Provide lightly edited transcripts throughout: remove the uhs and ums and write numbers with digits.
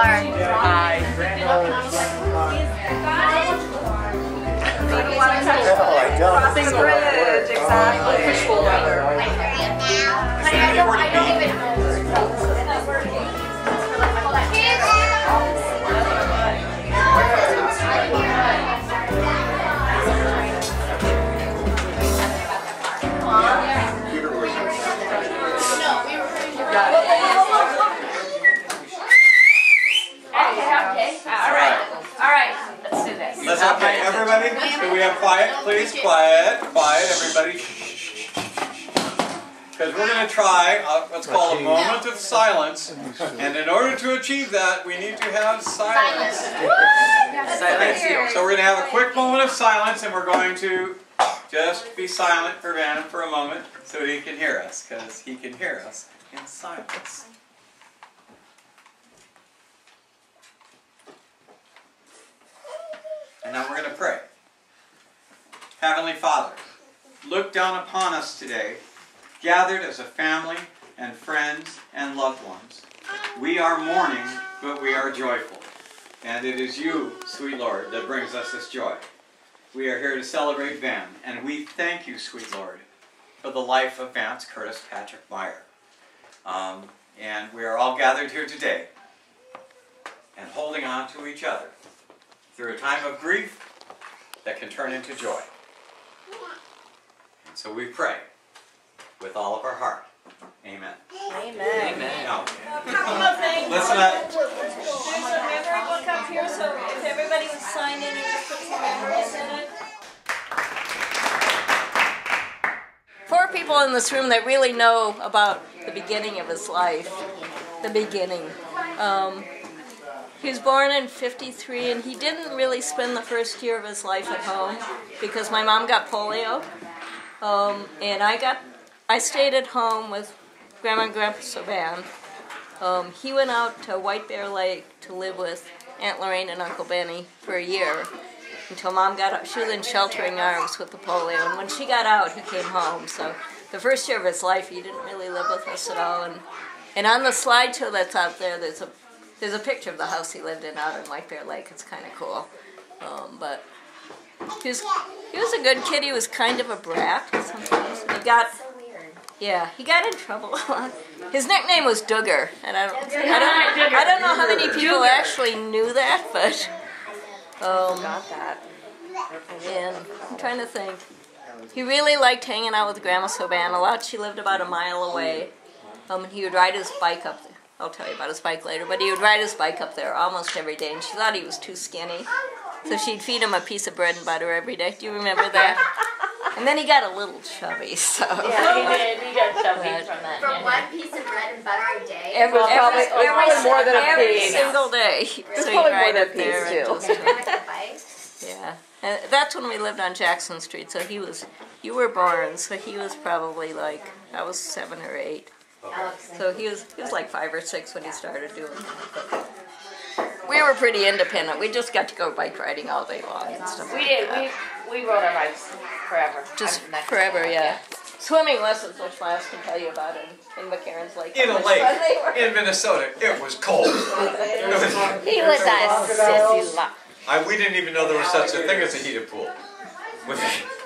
Hi. Crossing the bridge, exactly. I don't even Okay, everybody, do we have quiet? Please, quiet, everybody. Because we're going to try what's called a moment of silence. And in order to achieve that, we need to have silence. So we're going to have a quick moment of silence, and we're going to just be silent for Van for a moment so he can hear us, because he can hear us in silence. And now we're going to pray. Heavenly Father, look down upon us today, gathered as a family and friends and loved ones. We are mourning, but we are joyful. And it is you, sweet Lord, that brings us this joy. We are here to celebrate Van, and we thank you, sweet Lord, for the life of Vance Curtis Patrick Meier. And we are all gathered here today and holding on to each other through a time of grief that can turn into joy. And so we pray with all of our heart. Amen. Amen. Amen. Now, Listen up. There's a memory book up here, so if everybody would sign in and just put some memories in it. 4 people in this room that really know about the beginning of his life. The beginning. He was born in '53, and he didn't really spend the first year of his life at home because my mom got polio, and I stayed at home with Grandma and Grandpa Savan. He went out to White Bear Lake to live with Aunt Lorraine and Uncle Benny for a year until Mom got out. She was in sheltering arms with the polio, and when she got out, he came home. So the first year of his life, he didn't really live with us at all. And on the slideshow that's out there, there's a picture of the house he lived in out in White Bear Lake. It's kind of cool. But he was a good kid. He was kind of a brat sometimes. He got in trouble a lot. His nickname was Duggar, and I don't know how many people actually knew that, but got that. And I'm trying to think. He really liked hanging out with Grandma Soban a lot. She lived about a mile away. He would ride his bike up there. I'll tell you about his bike later, but he would ride his bike up there almost every day, and she thought he was too skinny, so she'd feed him a piece of bread and butter every day. Do you remember that? And then he got a little chubby, so... Yeah, he did. He got chubby from that. From one piece of bread and butter a day? Every single day. It's probably more than a piece, too. Yeah. And that's when we lived on Jackson Street, so you were born, so he was probably like, I was 7 or 8. So he was like 5 or 6 when he started doing that. We were pretty independent. We just got to go bike riding all day long and stuff. We did. We rode our bikes forever. Just forever, yeah. Swimming lessons, which Vance can tell you about in McCarran's Lake. In a lake in Minnesota, it was cold. He was a sissy lot. We didn't even know there was such a thing as a heated pool.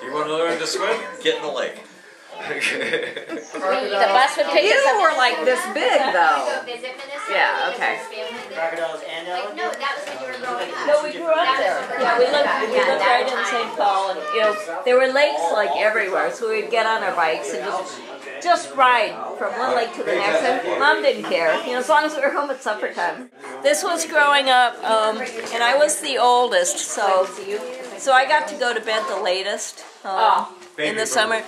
You want to learn to swim? Get in the lake. The bus would pick us up. You were like this big, though. Yeah, okay. No, that was when you were growing up. No, we grew up there. Yeah, we lived right in St. Paul, and there were lakes like everywhere, so we'd get on our bikes and just ride from one lake to the next. And Mom didn't care, as long as we were home at supper time. This was growing up, and I was the oldest, so I got to go to bed the latest in the summer.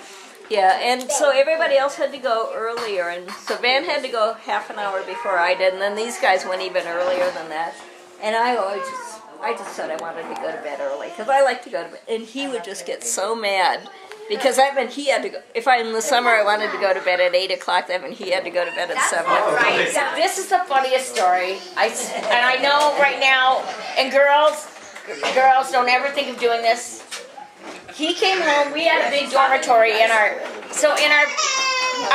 Yeah, and so everybody else had to go earlier, and so Van had to go half an hour before I did, and then these guys went even earlier than that. And I just said I wanted to go to bed early, because I like to go to bed. And he would just get so mad, because he had to go, if in the summer I wanted to go to bed at 8 o'clock, that meant he had to go to bed at 7 o'clock. Right. So this is the funniest story. And I know right now, and girls don't ever think of doing this. He came home, we had a big dormitory in our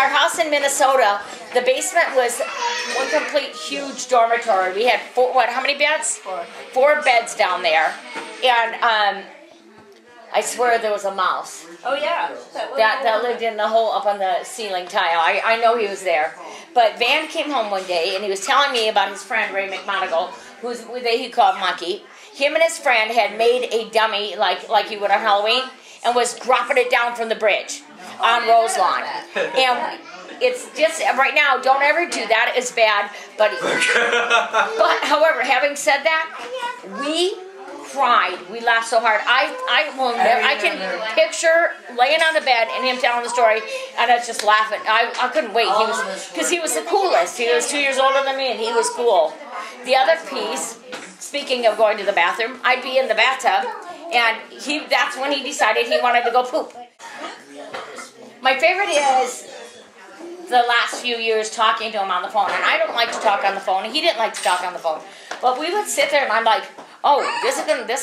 house in Minnesota, the basement was one complete huge dormitory. We had how many beds? Four beds down there. And I swear there was a mouse. Oh yeah. That lived in the hole up on the ceiling tile. I know he was there. But Van came home one day and he was telling me about his friend Ray McMonagle, who he called Monkey. Him and his friend had made a dummy like you would on Halloween and was dropping it down from the bridge on Rose Lawn. And it's just, right now, don't ever do that. It's bad. But however, having said that, we cried. We laughed so hard. I can picture laying on the bed and him telling the story, and I was just laughing. I couldn't wait. Because he was the coolest. He was 2 years older than me, and he was cool. The other piece, speaking of going to the bathroom, I'd be in the bathtub, and that's when he decided he wanted to go poop. My favorite is the last few years talking to him on the phone, and I don't like to talk on the phone. He didn't like to talk on the phone, but we would sit there, and I'm like, oh, this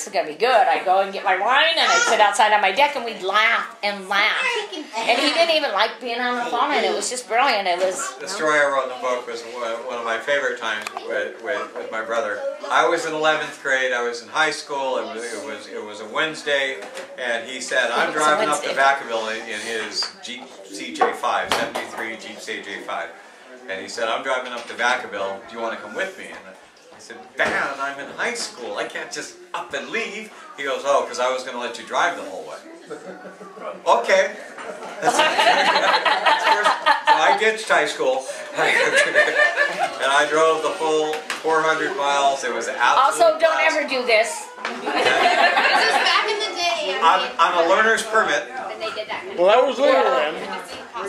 is gonna be good. I'd go and get my wine, and I'd sit outside on my deck, and we'd laugh and laugh. And he didn't even like being on the phone, and it was just brilliant. It was. The story I wrote in the book was one of my favorite times with my brother. I was in 11th grade. I was in high school. It was a Wednesday, and he said, "I'm driving up to Vacaville in his Jeep CJ5, 73 Jeep CJ5," and he said, "I'm driving up to Vacaville. Do you want to come with me?" And I said, "Dad, I'm in high school. I can't just up and leave." He goes, "Oh, because I was going to let you drive the whole way." Okay. So I ditched high school, and I drove the full 400 miles. It was an absolute Also, don't blast. ever do this. This is back in the day. On a learner's permit. They did that. Well, that was legal then.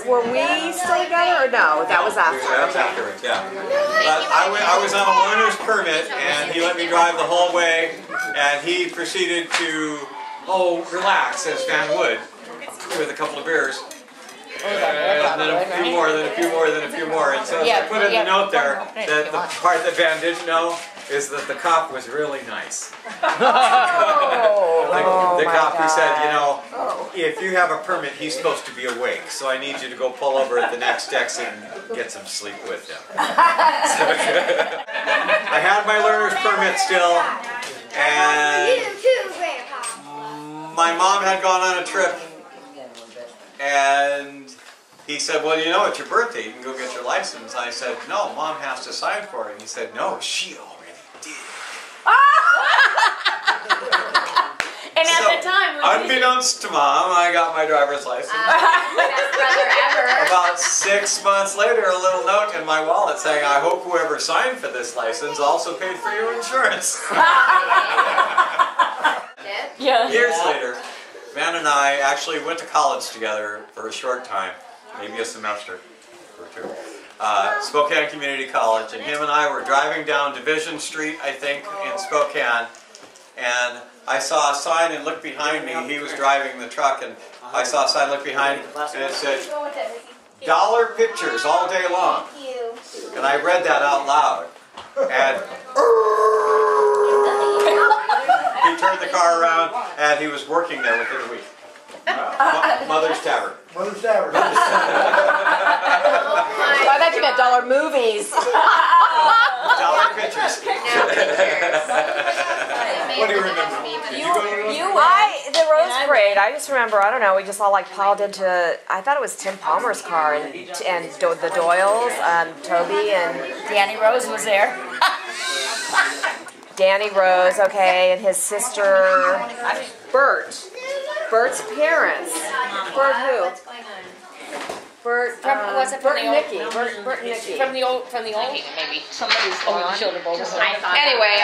Were we still together or no? That was after. That's afterwards, yeah. But I was on a learner's permit, and he let me drive the whole way, and he proceeded to, relax, as Van would, with a couple of beers. And then a few more, then a few more, then a few more. And so I put in the note there that the part that Van didn't know is that the cop was really nice. The cop who said, if you have a permit, he's supposed to be awake, so I need you to go pull over at the next exit and get some sleep with him. I had my learner's permit still, and my mom had gone on a trip, and he said, "Well, it's your birthday, you can go get your license." I said, "No, Mom has to sign for it." And he said, "No, she already did." And at the time, unbeknownst to Mom, I got my driver's license. Best brother ever. About 6 months later, a little note in my wallet saying, "I hope whoever signed for this license also paid for your insurance." Years later, Van and I actually went to college together for a short time, maybe a semester or two. Spokane Community College, and him and I were driving down Division Street, I think, in Spokane, and I saw a sign and looked behind me. He was driving the truck, and I saw a sign, looked behind, and it said, "Dollar pictures all day long." And I read that out loud, and he turned the car around, and he was working there within a week. Mother's Tavern. Mother's Tavern. I thought you meant dollar movies. Dollar pictures. What do you remember? Did you go to The Rose Parade, I just remember, I don't know, we just all piled into, I thought it was Tim Palmer's car, and the Doyles, Toby and Danny Rose was there. Danny Rose, okay, and his sister, Bert. Bert's parents. Bert who? Bert, Was it from Bert the and old? Nikki. Bert and Nikki. From the old, maybe somebody's over the shoulder bowl. Anyway,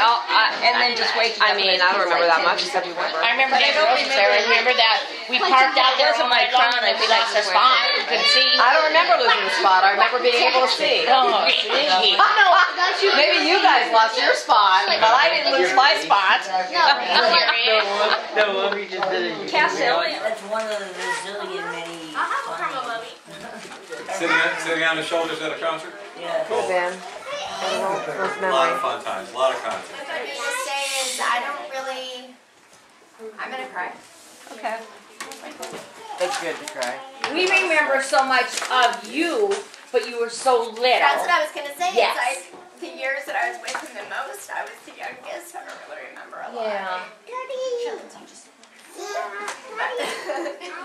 And then just waking I up. mean, I don't remember that much except we went. I remember that Rose was there. I remember that we parked out there all night long and we lost our spot. We couldn't see. I don't remember losing the spot. I remember being able to see. Oh, sneaky. Maybe you guys lost your spot, but I didn't lose my spot. No, we just did it. That's one of the Brazilian many. Sitting on the shoulders at a concert? Yeah. Could have been. I don't know. First A lot memory. of fun times, a lot of concerts. What I'm going to say is I don't really. I'm going to cry. Okay. It's good to cry. We remember so much of you, but you were so little. That's what I was gonna say. Yes. It's like the years that I was with him the most, I was the youngest. I don't really remember a lot. Yeah.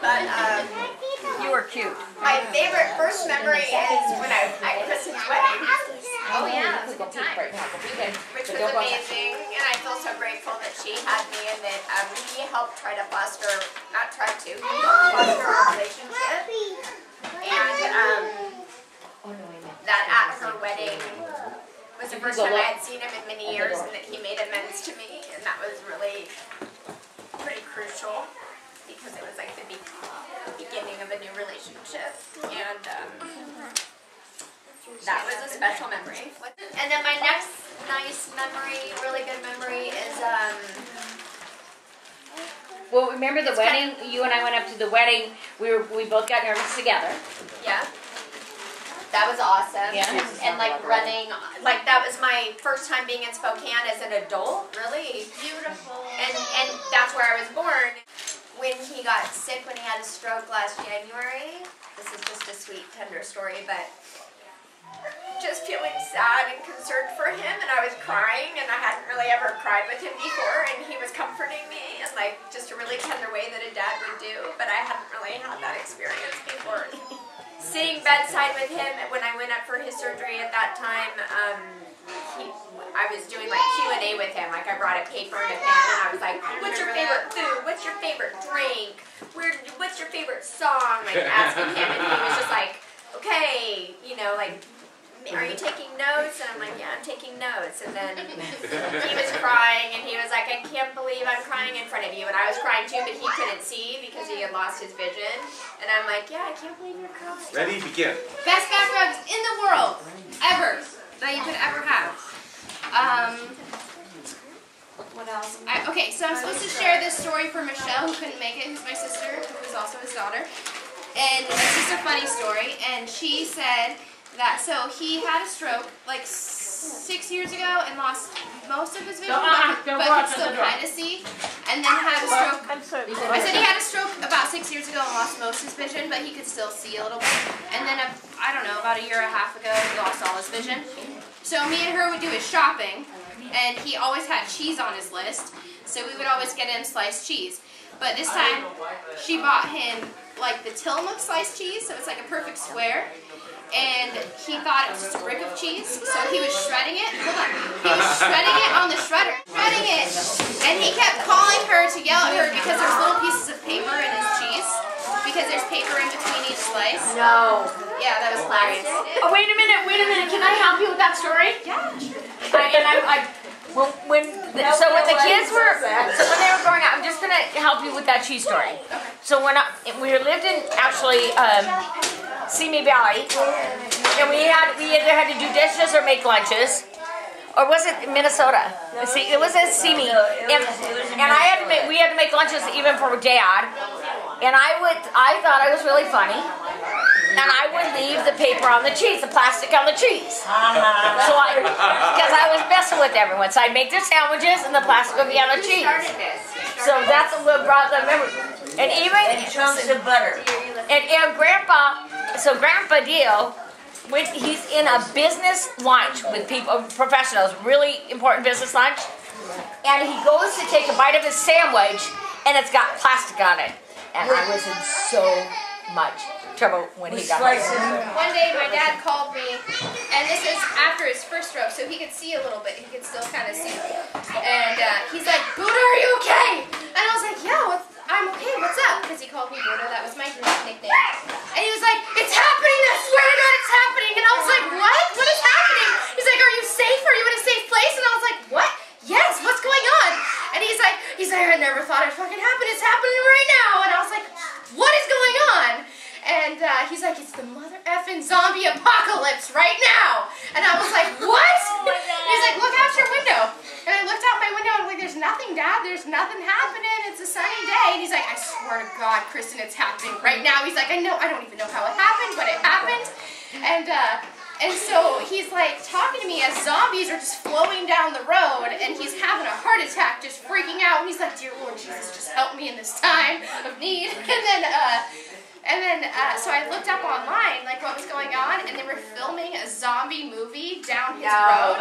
But You were cute. my favorite first memory is when I at Kristen's wedding. Oh yeah, it was a good time. Right now, Which was amazing, and I feel so grateful that she had me and that he helped try to foster, not try to, foster a relationship. And that at her wedding was the first time I had seen him in many years, and that he made amends to me, and that was really pretty crucial because it was like the beginning of a new relationship, and that was a special memory. And then my next nice memory, really good memory is Well, remember the wedding? You and I went up to the wedding. We both got nervous together. yeah. That was awesome. Yeah. And like running, like that was my first time being in Spokane as an adult, really. Beautiful. And that's where I was born. When he got sick, when he had a stroke last January, this is just a sweet, tender story, but just feeling sad and concerned for him, and I was crying, and I hadn't really ever cried with him before, and he was comforting me in like just a really tender way that a dad would do, but I hadn't really had that experience before. Sitting bedside with him when I went up for his surgery at that time, I was doing like Q&A with him. Like I brought a paper and a pen, and I was like, "What's your favorite food? What's your favorite drink? What's your favorite song?" Like asking him, and he was just like, "Okay, you know, like, are you taking notes?" And I'm like, "Yeah, I'm taking notes." And then he was crying, and he was like, "I can't believe I'm crying in front of you." And I was crying too, but he couldn't see because he had lost his vision. And I'm like, "Yeah, I can't believe you're crying." Ready, begin. Best back rubs in the world, ever, that you could ever have. What else? Okay, so I'm supposed to share this story for Michelle, who couldn't make it, who's my sister, who's also his daughter. And it's just a funny story. And she said that, so he had a stroke like 6 years ago and lost most of his vision, but could still kind of see. And then had a stroke. I said he had a stroke about 6 years ago and lost most of his vision, but he could still see a little bit. And then, I don't know, about a year and a half ago, he lost all his vision. So me and her would do his shopping, and he always had cheese on his list, so we would always get him sliced cheese. But this time, she bought him like the Tillamook sliced cheese, so it's like a perfect square. And he thought it was just a brick of cheese, so he was shredding it. Hold on. He was shredding it on the shredder. Shredding it. And he kept calling her to yell at her because there's little pieces of paper in his cheese. Because there's paper in between each slice. No. Yeah, that was hilarious. Oh, wait a minute. Can I help you with that story? Yeah. When they were growing up, I'm just gonna help you with that cheese story. So when we lived in actually Simi Valley, and we either had to do dishes or make lunches. Or was it Minnesota? See, it was in Simi, and we had to make lunches even for Dad. And I thought I was really funny, and I would leave the paper on the cheese, the plastic on the cheese. So because I was messing with everyone, so I'd make their sandwiches, and the plastic would be on the cheese. So that's what brought the memory. And even Chunks of butter. and Grandpa Dio. He's in a business lunch with people, professionals, really important business lunch, and he goes to take a bite of his sandwich, and it's got plastic on it. And I was in so much trouble when he got home. One day my dad called me, and this is after his first stroke, so he could see a little bit. He could still kind of see. And he's like, "Buddha, are you okay?" And I was like, "Yeah, I'm okay. What's up?" Because he called me Buddha. That was my nickname. And he was like, "It's happening. I swear to God, it's happening." And I was like, "What? What is happening?" He's like, "Are you safe? Are you in a safe place?" And I was like, "What? Yes. What's going on?" And he's like, "I never thought it'd fucking happen. It's happening right now." And I was like, "What is going on?" And he's like, "It's the mother effing zombie apocalypse right now." And I was like, "What?" He's like, "Look out your window." And I looked out my window and I was like, "There's nothing, Dad. There's nothing happening. It's a sunny day." And he's like, "I swear to God, Kristen, it's happening right now." He's like, "I know. I don't even know how it happened, but it happened." And so he's like talking to me as zombies are just flowing down the road, and he's having a heart attack, just freaking out. And he's like, "Dear Lord Jesus, just help me in this time of need." And then And then, so I looked up online, like, what was going on, and they were filming a zombie movie down his road.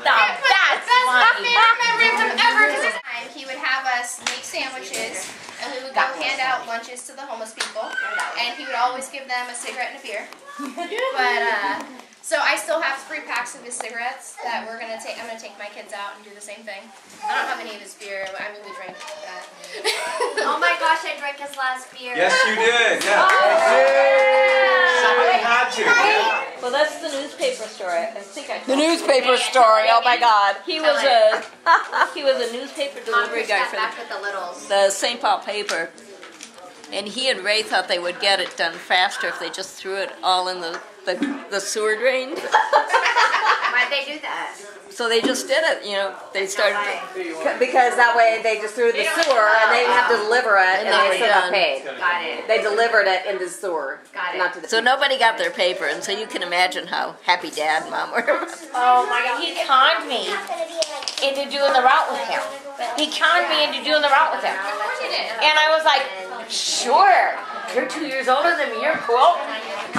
That's That's my funny. favorite memory of him ever, because he would have us make sandwiches, and we would go hand out lunches to the homeless people, and he would always give them a cigarette and a beer. But, so I still have 3 packs of his cigarettes that we're gonna take. I'm gonna take my kids out and do the same thing. I don't have any of his beer. I mean, we drank that. Oh my gosh, I drank his last beer. Yes, you did. Yeah. Somebody had to. Yeah. Well, that's the newspaper story. I think I. The newspaper story. Oh my God. He was a newspaper delivery guy for back with the littles. the St. Paul paper, and he and Ray thought they would get it done faster if they just threw it all in the sewer drain. Why'd they do that? So they just did it. You know, they started. Because that way they just threw the sewer and they didn't have to deliver it and they still got paid. Got it. They delivered it into the sewer. Got it. Not to the So nobody got their paper, and so you can imagine how happy Dad and Mom were. Oh my God, he conned me into doing the route with him. He conned me into doing the route with him. And I was like, sure, you're 2 years older than me, you're cool.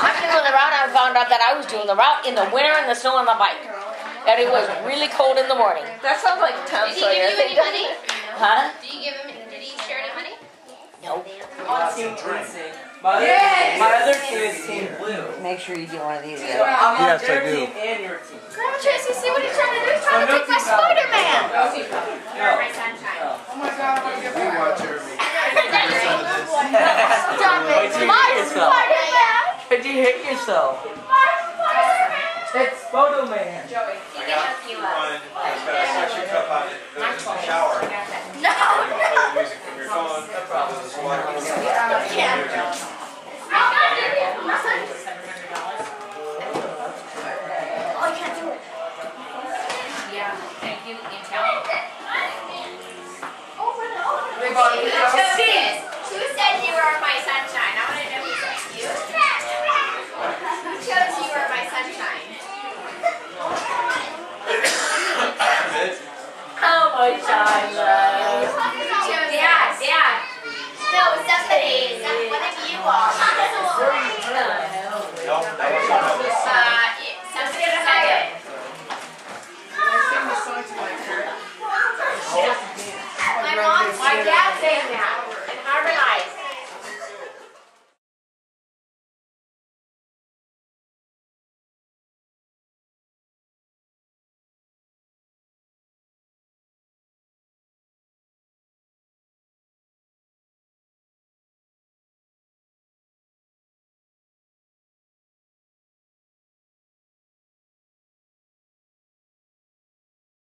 I'm doing the route. I found out that I was doing the route in the winter in the snow on the bike. That it was really cold in the morning. That sounds like Tom Did he Sawyer. give you any money? Huh? Did he share any money? Nope. My other team is Team Blue. Make sure you get one of these. I'm on Yes, I their do. team and your team. Grandma Tracy, see what he's trying to do? He's trying to take my Spider-Man. You're my sunshine. Oh my God, I'm gonna You watch her. My Spider-Man. Could you hit yourself? It's Photo Man. Joey, he can help you up. It's got a suction cup on it that goes in the shower. No! You can play the music from your phone. There's this water. Who said you are my sunshine? I want to know who said you. Who chose you are my sunshine? Oh my God. Dad. No, somebody. One of you all. Somebody said it. My mom, my dad.